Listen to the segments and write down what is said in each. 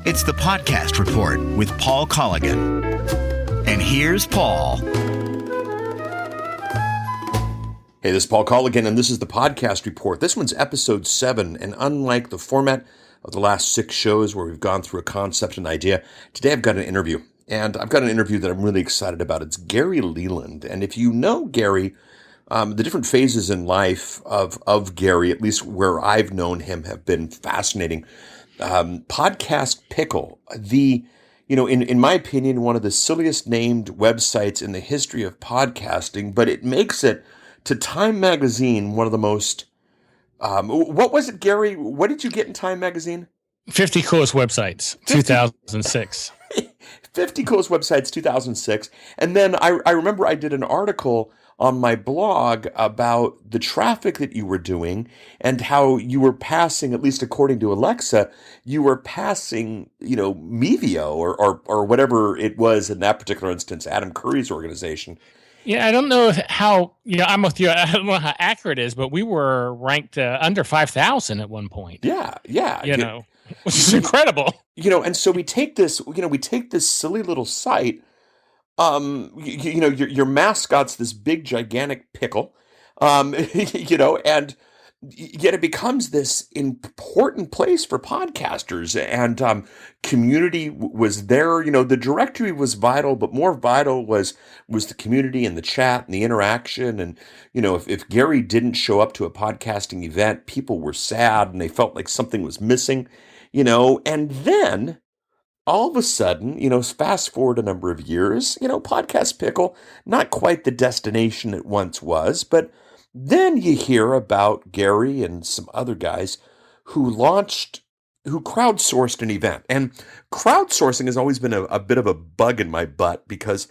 It's the Podcast Report with Paul Colligan. And here's Paul. Hey, this is Paul Colligan, and this is the Podcast Report. This one's episode 7, and unlike the format of the last 6 shows where we've gone through a concept and idea, today I've got an interview. And I've got an interview that I'm really excited about. It's Gary Leland. And if you know Gary, the different phases in life of Gary, at least where I've known him, have been fascinating. Podcast Pickle, in my opinion, one of the silliest named websites in the history of podcasting, but it makes it to Time Magazine one of the most, what was it, Gary? What did you get in Time Magazine? 50 coolest websites, 2006. 50 coolest websites, 2006. And then I remember I did an article on my blog about the traffic that you were doing and how you were passing, at least according to Alexa, you were passing, Mevio or whatever it was in that particular instance, Adam Curry's organization. Yeah, I don't know how, I'm with you. I don't know how accurate it is, but we were ranked under 5,000 at one point. Yeah. Which is incredible. And so we take this silly little site. Your mascot's this big, gigantic pickle, and yet it becomes this important place for podcasters, and community was there. The directory was vital, but more vital was the community and the chat and the interaction. And, if Gary didn't show up to a podcasting event, people were sad and they felt like something was missing, and then all of a sudden, fast forward a number of years, Podcast Pickle, not quite the destination it once was, but then you hear about Gary and some other guys who crowdsourced an event. And crowdsourcing has always been a bit of a bug in my butt because,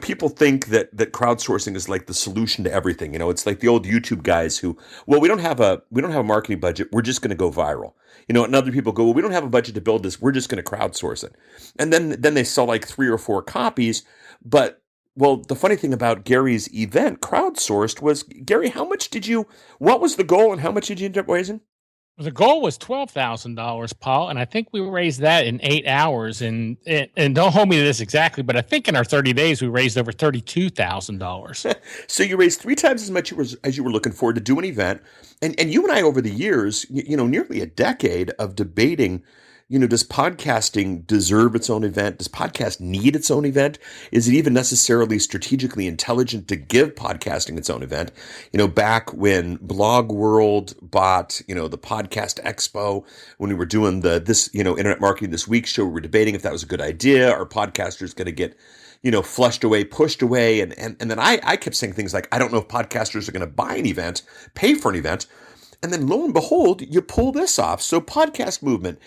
people think that crowdsourcing is like the solution to everything. It's like the old YouTube guys who, we don't have a marketing budget. We're just going to go viral. And other people go, we don't have a budget to build this. We're just going to crowdsource it. And then they sell like 3 or 4 copies. But, the funny thing about Gary's event crowdsourced was, Gary, what was the goal and how much did you end up raising? The goal was $12,000, Paul, and I think we raised that in 8 hours. And don't hold me to this exactly, but I think in our 30 days we raised over $32,000. So you raised 3 times as much as you were looking for to do an event. And you and I, over the years, nearly a decade of debating, does podcasting deserve its own event? Does podcast need its own event? Is it even necessarily strategically intelligent to give podcasting its own event? Back when Blog World bought, the Podcast Expo, when we were doing this Internet Marketing This Week show, we were debating if that was a good idea. Are podcasters going to get, flushed away, pushed away? And then I kept saying things like, I don't know if podcasters are going to buy an event, pay for an event. And then lo and behold, you pull this off. So Podcast Movement,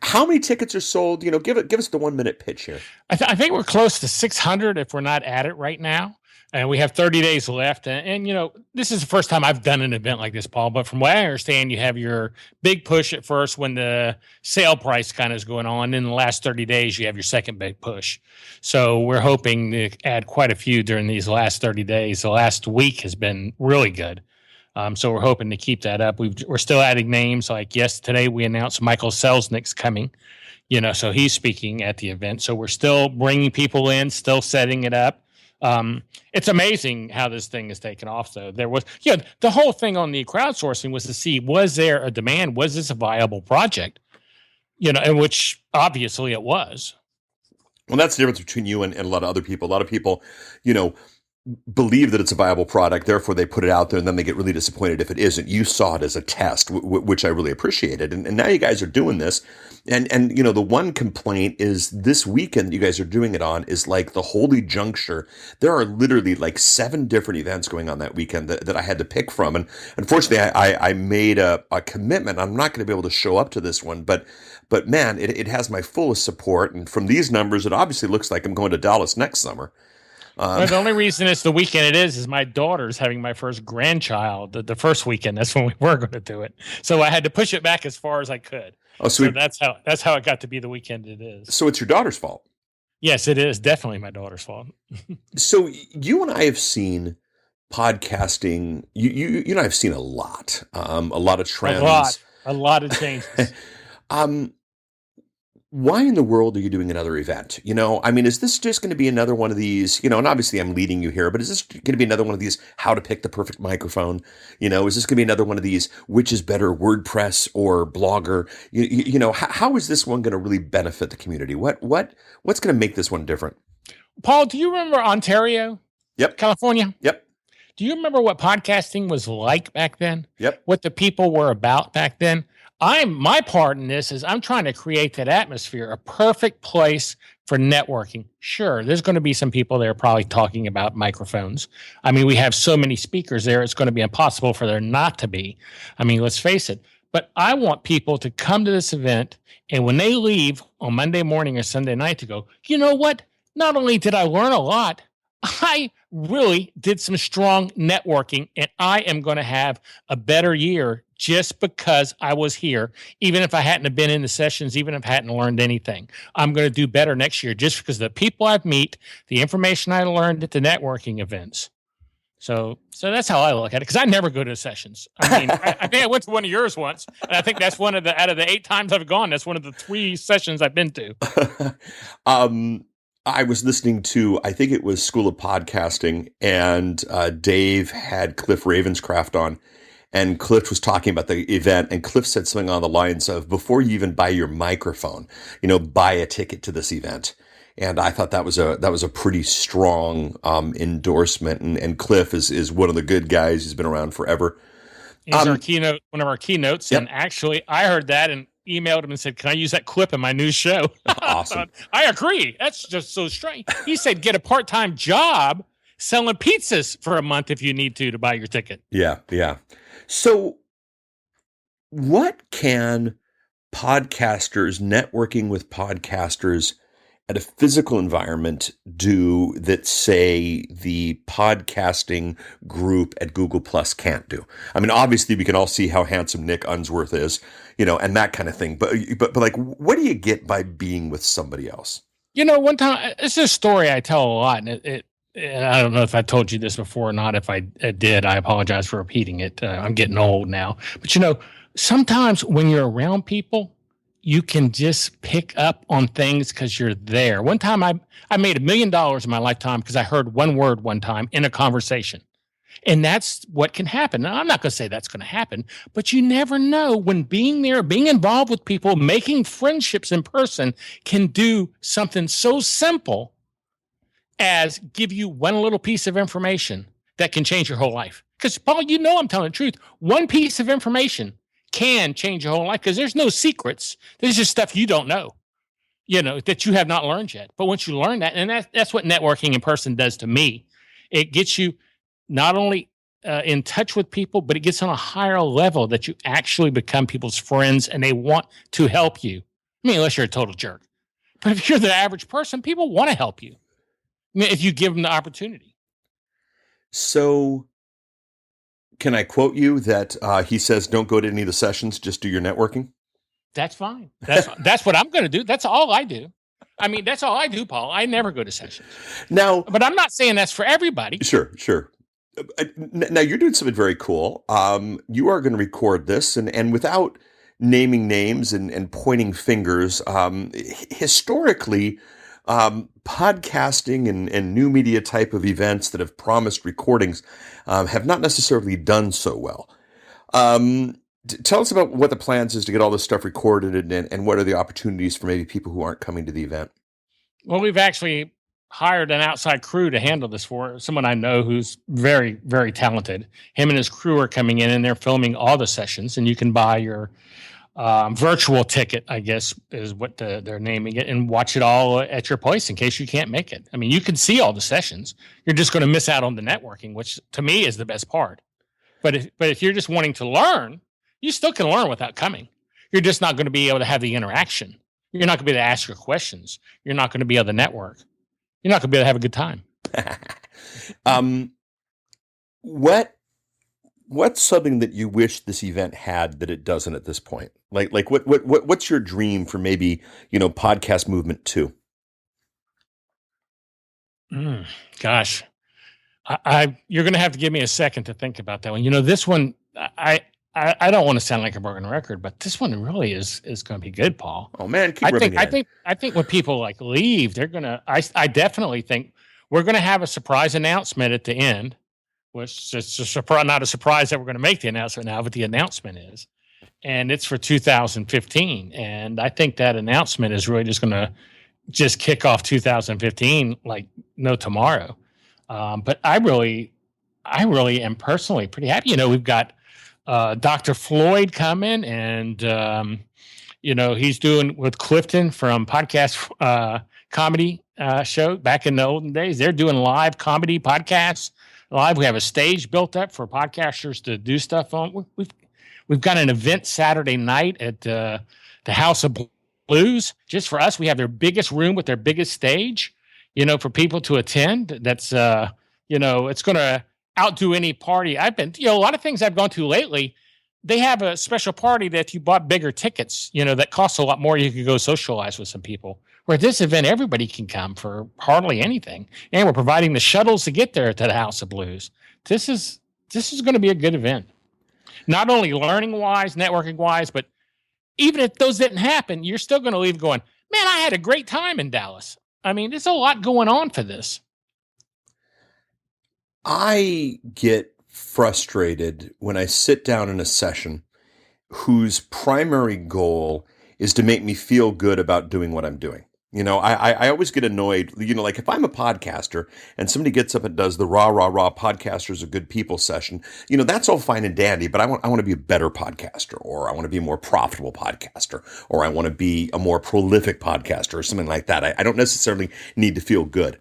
how many tickets are sold? Give us the 1-minute pitch here. I think we're close to 600 if we're not at it right now. And we have 30 days left. And this is the first time I've done an event like this, Paul. But from what I understand, you have your big push at first when the sale price kind of is going on. In the last 30 days, you have your second big push. So we're hoping to add quite a few during these last 30 days. The last week has been really good. So we're hoping to keep that up. We're still adding names. Like today we announced Michael Selznick's coming, so he's speaking at the event. So we're still bringing people in, still setting it up. It's amazing how this thing has taken off. So there was, the whole thing on the crowdsourcing was to see, was there a demand? Was this a viable project? And which obviously it was. Well, that's the difference between you and a lot of other people. A lot of people, believe that it's a viable product, therefore they put it out there, and then they get really disappointed if it isn't. You saw it as a test, which I really appreciated. And now you guys are doing this. And the one complaint is this weekend you guys are doing it on is like the holy juncture. There are literally like 7 different events going on that weekend that I had to pick from. And unfortunately, I made a commitment. I'm not going to be able to show up to this one, but man, it has my fullest support. And from these numbers, it obviously looks like I'm going to Dallas next summer. The only reason it's the weekend it is my daughter's having my first grandchild the first weekend. That's when we were going to do it. So I had to push it back as far as I could. Oh, so that's how it got to be the weekend it is. So it's your daughter's fault. Yes, it is definitely my daughter's fault. So you and I have seen podcasting. You and I have seen a lot of trends, a lot of changes. why in the world are you doing another event? I mean, is this just going to be another one of these, and obviously I'm leading you here, but is this going to be another one of these, how to pick the perfect microphone? Is this going to be another one of these, which is better, WordPress or Blogger? How is this one going to really benefit the community? What's going to make this one different? Paul, do you remember Ontario? Yep. California? Yep. Do you remember what podcasting was like back then? Yep. What the people were about back then? My part in this is I'm trying to create that atmosphere, a perfect place for networking. Sure, there's going to be some people there probably talking about microphones. I mean, we have so many speakers there, it's going to be impossible for there not to be. I mean, let's face it. But I want people to come to this event, and when they leave on Monday morning or Sunday night to go, you know what? Not only did I learn a lot, I really did some strong networking, and I am going to have a better year just because I was here. Even if I hadn't have been in the sessions, even if I hadn't learned anything, I'm going to do better next year just because the people I've met, the information I learned at the networking events. So that's how I look at it, because I never go to sessions. I mean, I think I went to one of yours once, and I think that's one of out of the 8 times I've gone, that's one of the 3 sessions I've been to. I was listening to, I think it was School of Podcasting, and Dave had Cliff Ravenscraft on, and Cliff was talking about the event, and Cliff said something on the lines of, before you even buy your microphone, buy a ticket to this event. And I thought that was a pretty strong endorsement. And Cliff is one of the good guys. He's been around forever. He's our keynote, one of our keynotes. Yep. And actually, I heard that and emailed him and said, "Can I use that clip in my new show?" Awesome. I agree. That's just so strange. He said, "Get a part-time job selling pizzas for a month if you need to buy your ticket." Yeah, yeah. So, what can podcasters networking with podcasters at a physical environment do that, say, the podcasting group at Google Plus can't do? I mean, obviously, we can all see how handsome Nick Unsworth is, and that kind of thing. But like, what do you get by being with somebody else? One time, it's a story I tell a lot, and I don't know if I told you this before or not. If I did, I apologize for repeating it. I'm getting old now. But, sometimes when you're around people, you can just pick up on things because you're there. One time I made $1 million in my lifetime because I heard one word one time in a conversation. And that's what can happen. Now, I'm not going to say that's going to happen, but you never know when being there, being involved with people, making friendships in person can do something so simple as give you one little piece of information that can change your whole life. Because, Paul, I'm telling the truth. One piece of information can change your whole life, because there's no secrets. There's just stuff you don't know, that you have not learned yet. But once you learn that, and that's what networking in person does to me, it gets you not only in touch with people, but it gets on a higher level that you actually become people's friends and they want to help you. I mean, unless you're a total jerk. But if you're the average person, people want to help you. I mean, if you give them the opportunity. So, can I quote you that he says, don't go to any of the sessions, just do your networking? That's fine. That's what I'm going to do. That's all I do. I mean, that's all I do, Paul. I never go to sessions. Now, but I'm not saying that's for everybody. Sure. Now, you're doing something very cool. You are going to record this, and without naming names and pointing fingers, historically, podcasting and new media type of events that have promised recordings have not necessarily done so well. Tell us about what the plans is to get all this stuff recorded, and what are the opportunities for maybe people who aren't coming to the event? Well, we've actually hired an outside crew to handle this for someone I know who's very, very talented. Him and his crew are coming in and they're filming all the sessions, and you can buy your virtual ticket, I guess is what they're naming it, and watch it all at your place in case you can't make it. I mean, you can see all the sessions. You're just going to miss out on the networking, which to me is the best part. But if you're just wanting to learn, you still can learn without coming. You're just not going to be able to have the interaction. You're not going to be able to ask your questions. You're not going to be able to network. You're not going to be able to have a good time. What's something that you wish this event had that it doesn't at this point? Like what's your dream for maybe, podcast movement 2? Gosh, you're going to have to give me a second to think about that one. This one, I I don't want to sound like a broken record, but this one really is going to be good, Paul. Oh man, keep ripping it in. I think when people like leave, they're gonna. I definitely think we're going to have a surprise announcement at the end, which is a surprise, not a surprise that we're going to make the announcement now, but the announcement is, and it's for 2015, and I think that announcement is really just going to just kick off 2015 like no tomorrow. But I really am personally pretty happy. We've got Dr. Floyd coming, and he's doing with Clifton from podcast comedy show back in the olden days. They're doing live comedy podcasts live. We have a stage built up for podcasters to do stuff on. We've got an event Saturday night at the House of Blues just for us. We have their biggest room with their biggest stage, for people to attend. That's it's going to outdo any party I've been. A lot of things I've gone to lately, they have a special party that if you bought bigger tickets, that costs a lot more. You could go socialize with some people. Where at this event, everybody can come for hardly anything, and we're providing the shuttles to get there to the House of Blues. This is going to be a good event, not only learning wise, networking wise, but even if those didn't happen, you're still going to leave going, man, I had a great time in Dallas. I mean, there's a lot going on for this. I get frustrated when I sit down in a session whose primary goal is to make me feel good about doing what I'm doing. I always get annoyed, like if I'm a podcaster and somebody gets up and does the rah, podcasters are good people session, that's all fine and dandy, but I want to be a better podcaster, or I want to be a more profitable podcaster, or I want to be a more prolific podcaster or something like that. I don't necessarily need to feel good.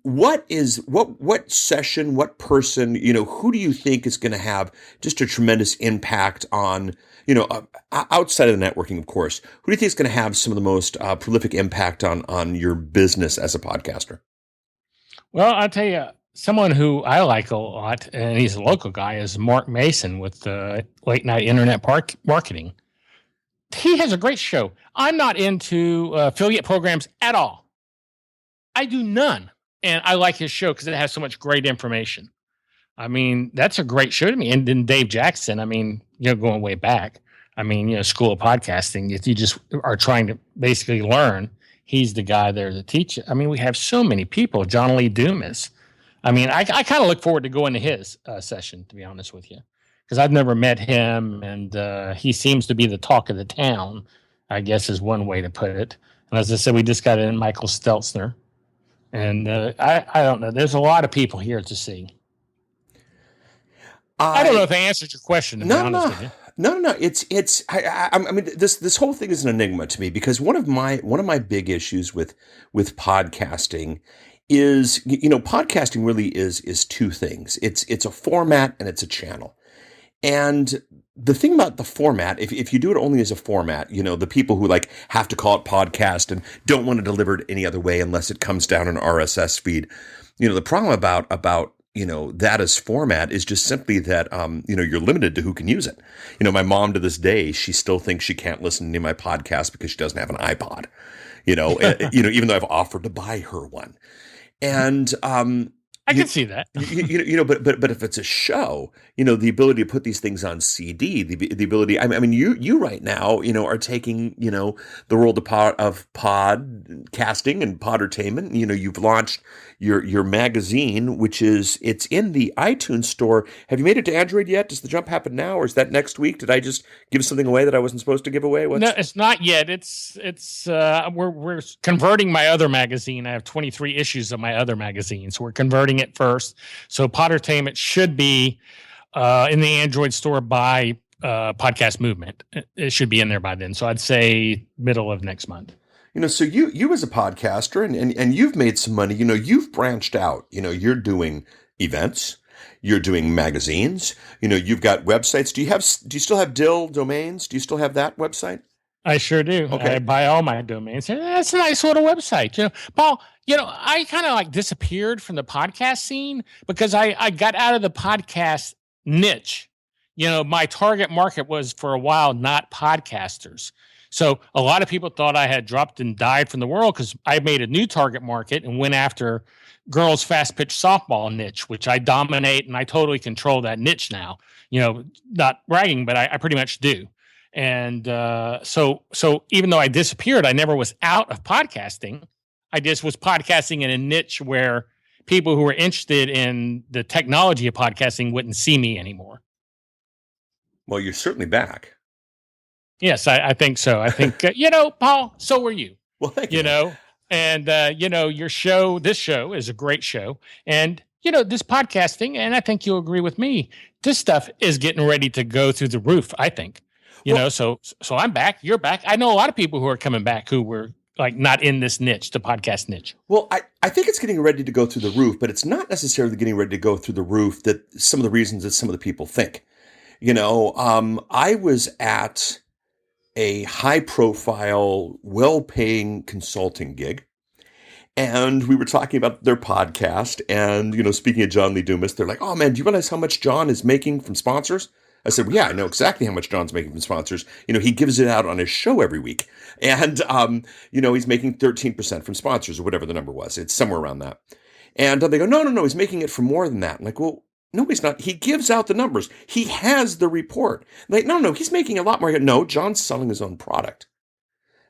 What session, what person, who do you think is going to have just a tremendous impact on, outside of the networking, of course, who do you think is going to have some of the most prolific impact on your business as a podcaster? Well, I'll tell you, someone who I like a lot, and he's a local guy, is Mark Mason with Late Night Internet Marketing. He has a great show. I'm not into affiliate programs at all. I do none. And I like his show because it has so much great information. I mean, that's a great show to me. And then Dave Jackson, going way back. School of podcasting, if you just are trying to basically learn, he's the guy there to teach you. We have so many people. John Lee Dumas. I kind of look forward to going to his session, to be honest with you, because I've never met him. And he seems to be the talk of the town, I guess is one way to put it. And as I said, we just got in Michael Stelzner. And I don't know. There's a lot of people here to see. I don't know if I answered your question. To be honest with you. No. This whole thing is an enigma to me, because one of my big issues with podcasting is, podcasting really is two things. It's a format and it's a channel. And the thing about the format, if you do it only as a format, the people who have to call it podcast and don't want to deliver it any other way unless it comes down an RSS feed, the problem about that as format is just simply that, you're limited to who can use it. My mom to this day, she still thinks she can't listen to my podcast because she doesn't have an iPod, even though I've offered to buy her one. And, I can see that. But if it's a show, the ability to put these things on CD, the ability, you right now, are taking, the world of podcasting and podertainment. You've launched your magazine, it's in the iTunes store. Have you made it to Android yet? Does the jump happen now, or is that next week? Did I just give something away that I wasn't supposed to give away? No, it's not yet. We're converting my other magazine. I have 23 issues of my other magazine, so we're converting it first. So Podertainment should be in the Android store by Podcast Movement. It should be in there by then. So I'd say middle of next month. So you as a podcaster and you've made some money, you've branched out, you're doing events, you're doing magazines, you've got websites. Do you still have Dill Domains? Do you still have that website? I sure do. Okay. I buy all my domains. That's a nice little website. Paul, I kind of disappeared from the podcast scene because I got out of the podcast niche. My target market was for a while not podcasters. So a lot of people thought I had dropped and died from the world because I made a new target market and went after girls fast pitch softball niche, which I dominate, and I totally control that niche now. not bragging, but I pretty much do. And so even though I disappeared, I never was out of podcasting. I just was podcasting in a niche where people who were interested in the technology of podcasting wouldn't see me anymore. Well, you're certainly back. Yes, I think so. I think, Paul, so were you. Well, thank you. And, this show is a great show. And, this podcasting, and I think you'll agree with me, this stuff is getting ready to go through the roof, I think. So I'm back. You're back. I know a lot of people who are coming back who were like not in this niche, the podcast niche. Well, I think it's getting ready to go through the roof, but it's not necessarily getting ready to go through the roof that some of the reasons that some of the people think. I was at a high-profile, well-paying consulting gig, and we were talking about their podcast. And speaking of John Lee Dumas, they're like, "Oh man, do you realize how much John is making from sponsors?" I said, well, yeah, I know exactly how much John's making from sponsors. He gives it out on his show every week. And, he's making 13% from sponsors or whatever the number was. It's somewhere around that. And they go, no, he's making it for more than that. I'm like, well, no, he's not. He gives out the numbers. He has the report. I'm like, no, he's making a lot more. I go, no, John's selling his own product.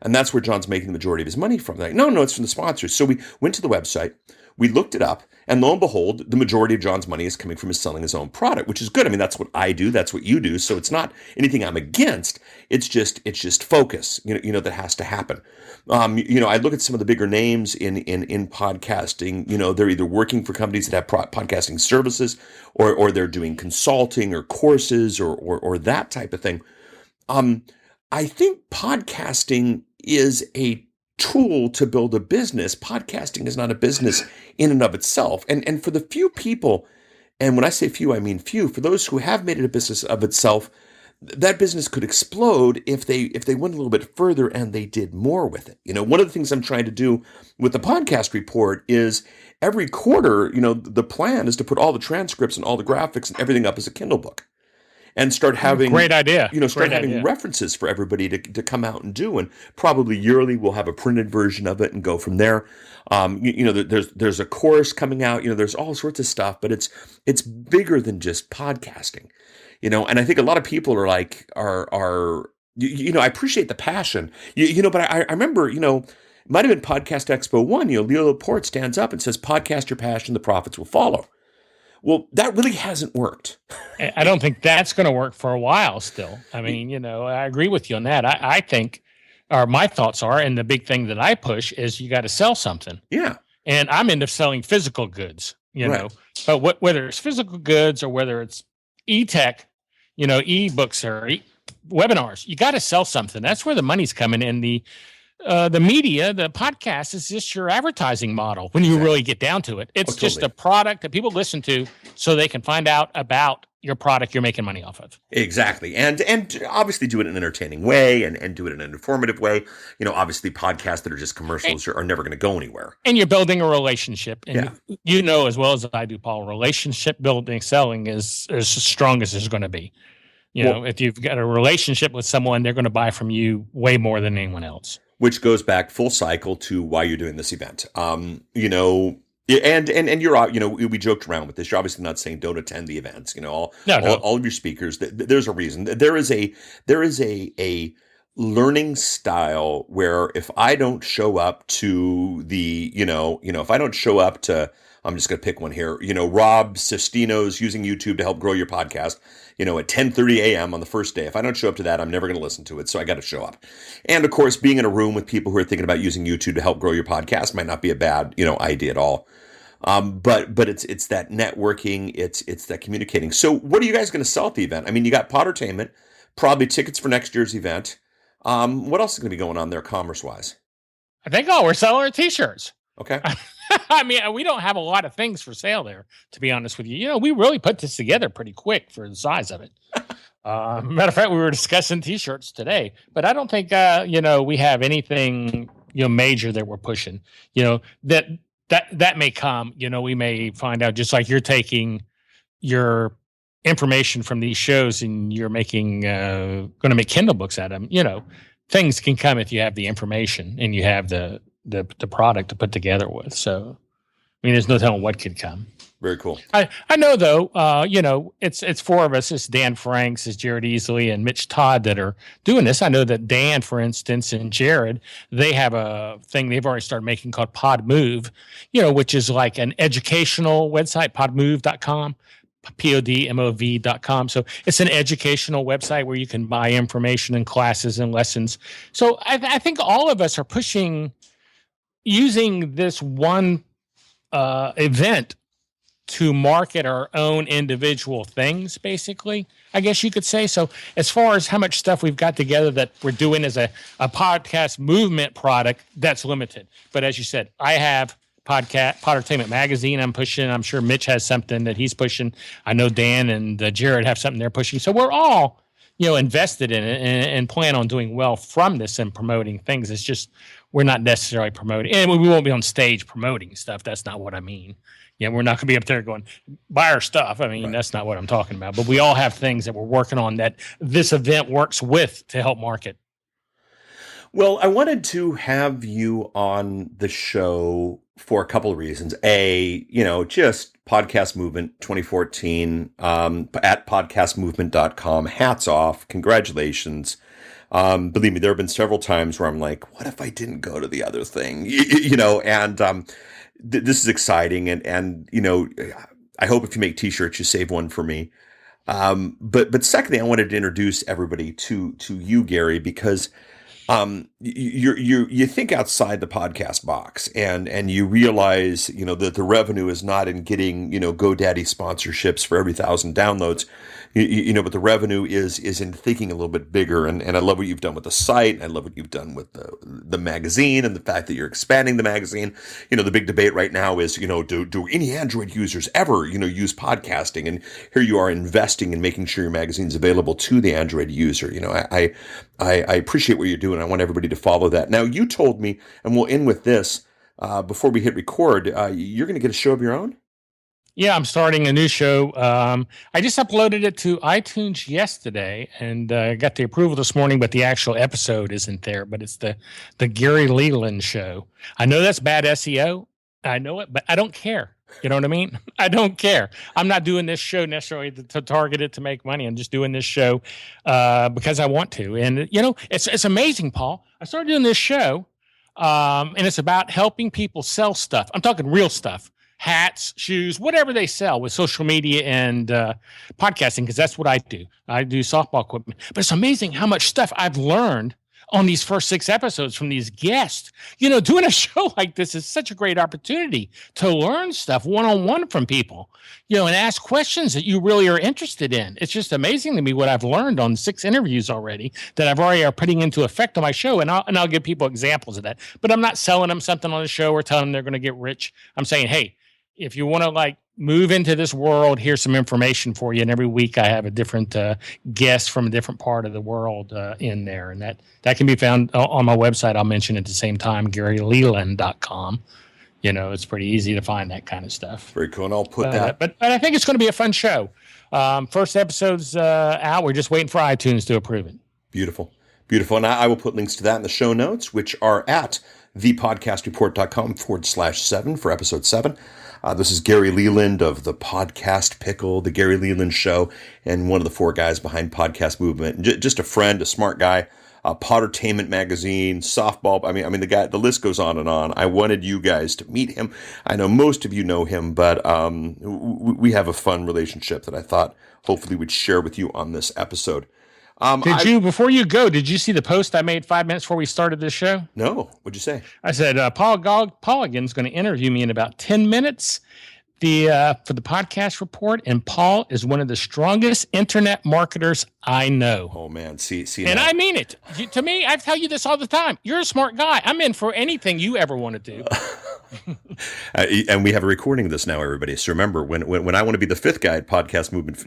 And that's where John's making the majority of his money from. They're like, no, it's from the sponsors. So we went to the website. We looked it up, and lo and behold, the majority of John's money is coming from his selling his own product, which is good. I mean, that's what I do. That's what you do. So it's not anything I'm against. It's just focus, that has to happen. I look at some of the bigger names in podcasting. They're either working for companies that have podcasting services, or they're doing consulting or courses or that type of thing. I think podcasting is a tool to build a business. Podcasting is not a business in and of itself. And for the few people, and when I say few, I mean few, for those who have made it a business of itself, that business could explode if they went a little bit further and they did more with it. One of the things I'm trying to do with the podcast report is every quarter, the plan is to put all the transcripts and all the graphics and everything up as a Kindle book. And start having great idea. Having references for everybody to come out and do, and probably yearly we'll have a printed version of it and go from there. There's a course coming out. There's all sorts of stuff, but it's bigger than just podcasting. And I think a lot of people are like I appreciate the passion. But I remember it might have been Podcast Expo 1. Leo Laporte stands up and says, "Podcast your passion, the profits will follow." Well, that really hasn't worked. I don't think that's going to work for a while still. I mean, I agree with you on that. I think, or my thoughts are, and the big thing that I push is you got to sell something. Yeah. And I'm into selling physical goods, Right. but whether it's physical goods or whether it's e-tech, e-books or webinars, you got to sell something. That's where the money's coming in. The media, the podcast is just your advertising model when you really get down to it. It's just a product that people listen to so they can find out about your product you're making money off of. Exactly. And obviously do it in an entertaining way and do it in an informative way. Obviously podcasts that are just commercials are never going to go anywhere. And you're building a relationship. And as well as I do, Paul, relationship building, selling is as strong as it's going to be. If you've got a relationship with someone, they're going to buy from you way more than anyone else. Which goes back full cycle to why you're doing this event. And you're out, we joked around with this. You're obviously not saying don't attend the events, all of your speakers. There's a reason. There is a learning style where if I don't show up to if I don't show up to, I'm just going to pick one here, Rob Sestino's using YouTube to help grow your podcast, at 10:30 a.m. on the first day. If I don't show up to that, I'm never going to listen to it. So I got to show up. And of course, being in a room with people who are thinking about using YouTube to help grow your podcast might not be a bad, idea at all. But it's that networking, it's that communicating. So what are you guys going to sell at the event? I mean, you got Pottertainment, probably tickets for next year's event. What else is going to be going on there commerce-wise? I think, we're selling our t-shirts. Okay. I mean, we don't have a lot of things for sale there, to be honest with you. We really put this together pretty quick for the size of it. Matter of fact, we were discussing t-shirts today, but I don't think, we have anything, major that we're pushing, that may come, we may find out, just like you're taking your information from these shows and you're making, going to make Kindle books out of them, things can come if you have the information and you have the product to put together with. So, I mean, there's no telling what could come. Very cool. I know though, it's four of us. It's Dan Franks, it's Jared Easley, and Mitch Todd that are doing this. I know that Dan, for instance, and Jared, they have a thing they've already started making called Pod Move, which is like an educational website, podmove.com. podmov.com. So it's an educational website where you can buy information and classes and lessons. So I think all of us are using this one event to market our own individual things, basically, I guess you could say. So as far as how much stuff we've got together that we're doing as a podcast movement product, that's limited. But as you said, I have Podtertainment Magazine I'm pushing. I'm sure Mitch has something that he's pushing. I know Dan and Jared have something they're pushing. So we're all, invested in it and plan on doing well from this and promoting things. It's just we're not necessarily promoting, and we won't be on stage promoting stuff. That's not what I mean. We're not going to be up there going, buy our stuff. I mean, right. That's not what I'm talking about. But we all have things that we're working on that this event works with to help market. Well, I wanted to have you on the show for a couple of reasons. A, just Podcast Movement 2014 at podcastmovement.com. Hats off. Congratulations. Believe me, there have been several times where I'm like, what if I didn't go to the other thing? This is exciting. And I hope if you make t-shirts, you save one for me. But secondly, I wanted to introduce everybody to you, Gary, because you think outside the podcast box and you realize, that the revenue is not in getting, GoDaddy sponsorships for every 1,000 downloads, but the revenue is in thinking a little bit bigger. And I love what you've done with the site. And I love what you've done with the magazine and the fact that you're expanding the magazine. The big debate right now is, do any Android users ever, use podcasting? And here you are investing in making sure your magazine's available to the Android user. I appreciate what you're doing. I want everybody to follow that. Now, you told me, and we'll end with this before we hit record, you're going to get a show of your own? Yeah, I'm starting a new show. I just uploaded it to iTunes yesterday and got the approval this morning, but the actual episode isn't there. But it's the Gary Leland Show. I know that's bad SEO. I know it, but I don't care. You know what I mean? I don't care. I'm not doing this show necessarily to target it to make money. I'm just doing this show because I want to. And, it's amazing, Paul. I started doing this show, and it's about helping people sell stuff. I'm talking real stuff. Hats, shoes, whatever they sell with social media and podcasting, because that's what I do. I do softball equipment. But it's amazing how much stuff I've learned on these first 6 episodes from these guests. Doing a show like this is such a great opportunity to learn stuff one-on-one from people, and ask questions that you really are interested in. It's just amazing to me what I've learned on 6 interviews already that I've already are putting into effect on my show. And I'll give people examples of that. But I'm not selling them something on the show or telling them they're going to get rich. I'm saying, hey, if you want to move into this world, here's some information for you. And every week I have a different guest from a different part of the world in there. And that can be found on my website. I'll mention at the same time, GaryLeland.com. It's pretty easy to find that kind of stuff. Very cool. And I'll put that. But I think it's going to be a fun show. First episode's out. We're just waiting for iTunes to approve it. Beautiful. Beautiful. And I will put links to that in the show notes, which are at thepodcastreport.com/7 for episode 7. This is Gary Leland of the podcast Pickle, the Gary Leland Show, and one of the 4 guys behind Podcast Movement. Just a friend, a smart guy. Podtertainment Magazine, softball. I mean, the list goes on and on. I wanted you guys to meet him. I know most of you know him, but we have a fun relationship that I thought hopefully would share with you on this episode. Before you go, did you see the post I made 5 minutes before we started this show? No. What'd you say? I said, Paul Colligan's going to interview me in about 10 minutes for the podcast report. And Paul is one of the strongest internet marketers I know. Oh, man. See. And I mean it. To me, I tell you this all the time. You're a smart guy. I'm in for anything you ever want to do. And we have a recording of this now, everybody. So remember, when I want to be the 5th guy at Podcast Movement,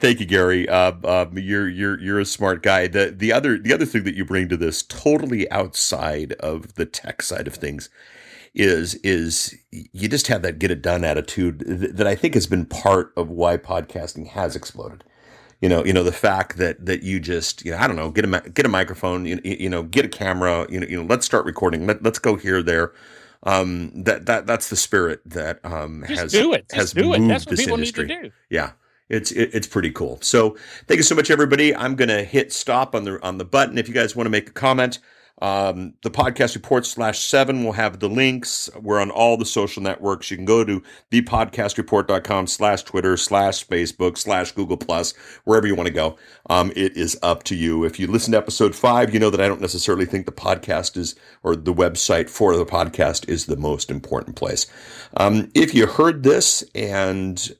thank you, Gary. You're a smart guy. The other thing that you bring to this, totally outside of the tech side of things, is you just have that get it done attitude that I think has been part of why podcasting has exploded. The fact that you just, I don't know, get a microphone, get a camera, let's start recording. Let's go here, there, That's the spirit that Just do it. has Do it. moved That's what this people industry. need to do. Yeah. It's pretty cool. So thank you so much, everybody. I'm going to hit stop on the button. If you guys want to make a comment, the podcast report /7 will have the links. We're on all the social networks. You can go to thepodcastreport.com/Twitter /Facebook /Google Plus, wherever you want to go. It is up to you. If you listen to episode 5, you know that I don't necessarily think the podcast is, or the website for the podcast is the most important place. If you heard this and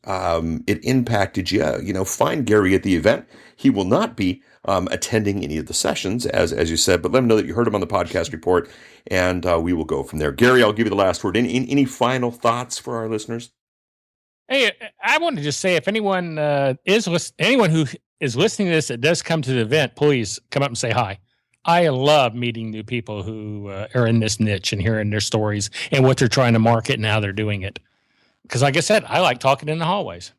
it impacted you, find Gary at the event. He will not be attending any of the sessions, as you said, but let him know that you heard him on the podcast report, and we will go from there. Gary, I'll give you the last word. Any final thoughts for our listeners? Hey, I want to just say, if anyone anyone who is listening to this that does come to the event, please come up and say hi. I love meeting new people who are in this niche and hearing their stories and what they're trying to market and how they're doing it. Because, like I said, I like talking in the hallways.